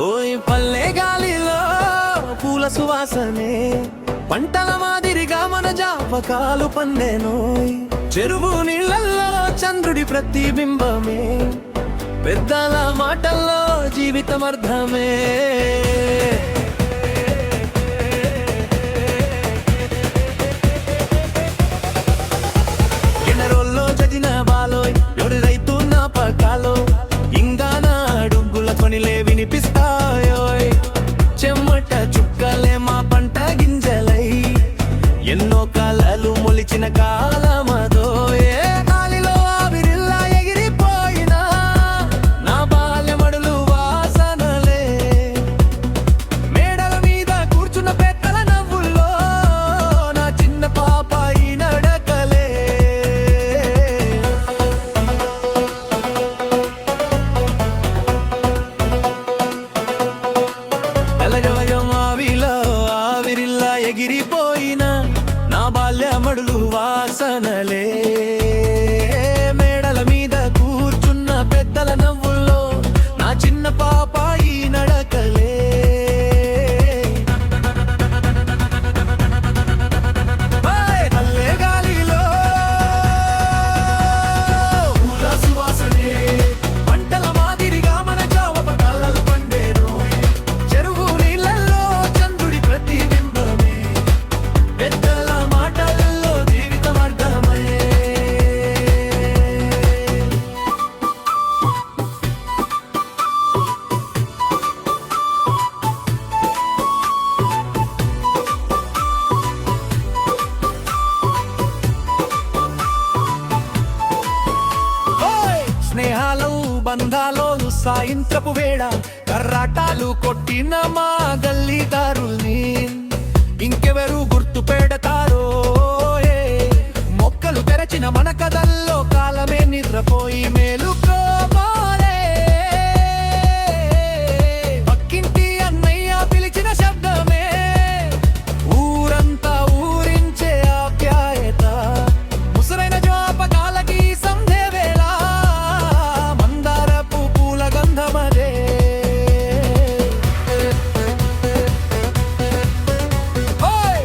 ఓయ్ పల్లె గాలిలో పూల సువాసనే పంటల మాదిరిగా మన జాపకాలు పన్నెనోయ్. చెరువు నీళ్ళల్లో చంద్రుడి ప్రతిబింబమే, పెద్దల మాటల్లో జీవితం అర్థమే. ఎన్నరోల్లో చదిన బాలోయ్ ఎవరి రైతు నా పకాలో ఇంకా నా అడుగుల కొనిలే వినిపిస్తాయోయ్. చెమ్మట చుక్కలే మా పంట గింజలై ఎన్నో కాలాలు మొలిచిన కాలమదోయే. గాలిలో ఆవిరిల్లా ఎగిరిపోయినా నా బాల్యమడులు వాసనలే, మేడల మీద కూర్చున్న పెద్దల నవ్వుల్లో నా చిన్న పాప ఈ నడకలే. ఎలగలగం ఆవిలో ఆవిరిల్లా ఎగిరిపోయినా నా బాల్యమడులు వాసనలే, మేడల మీద కూర్చున్న పెద్దల నవ్వుల్లో నా చిన్న పాప ఈ నడకలే. పల్లె గాలిలో పూల సువాసనే పంటల మాదిరిగా మన జావపకాలు పండేనోయ్. చెరువు నీళ్ళల్లో చంద్రుడి ప్రతిబింబమే, పెద్దల మాటల్లో జీవితం అర్థమే. స్నేహాలు బంధాలు సాయంత్రపు వేళ కర్రాటాలు కొట్టిన మా గల్లీదారుల్ని ఇంకెవరు గుర్తు పెడతారో. మొక్కలు తెరచిన మన కథల్లో కాలమే నిద్రపోయి మేలుకోవాలే. పక్కింటి అన్నయ్య పిలిచిన శబ్దమే ఊరంతా ఊరించే ఆప్యాయత. ముసరైన జ్ఞాపకాలకి సంధ్య వేళ మందారపు పూల గంధమదే.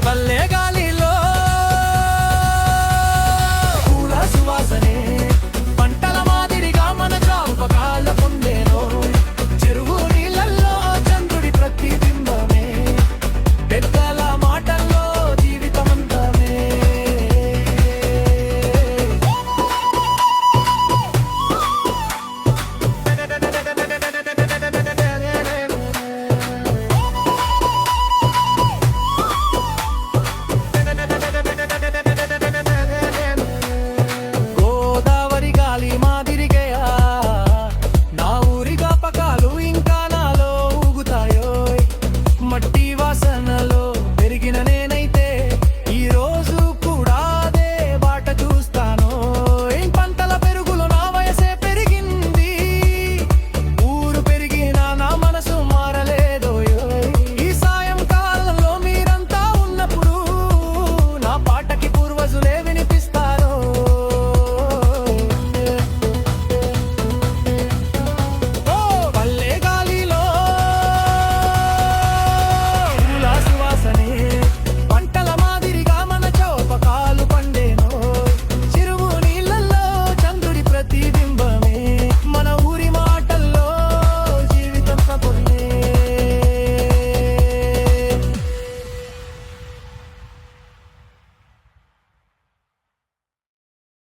పల్లె గాలిలో పూల సువాసనే పంటల మాదిరిగా మన జ్ఞాపకాల పొందేనో. చెరువు నీళ్ళల్లో చంద్రుడి ప్రతిబింబమే, పెద్దల మాటల్లో జీవితమంతమే. గోదావరి గాలి మాదిరిగయా నా ఊరి జ్ఞాపకాలు ఇంకా నాలో ఊగుతాయోయ్. మట్టి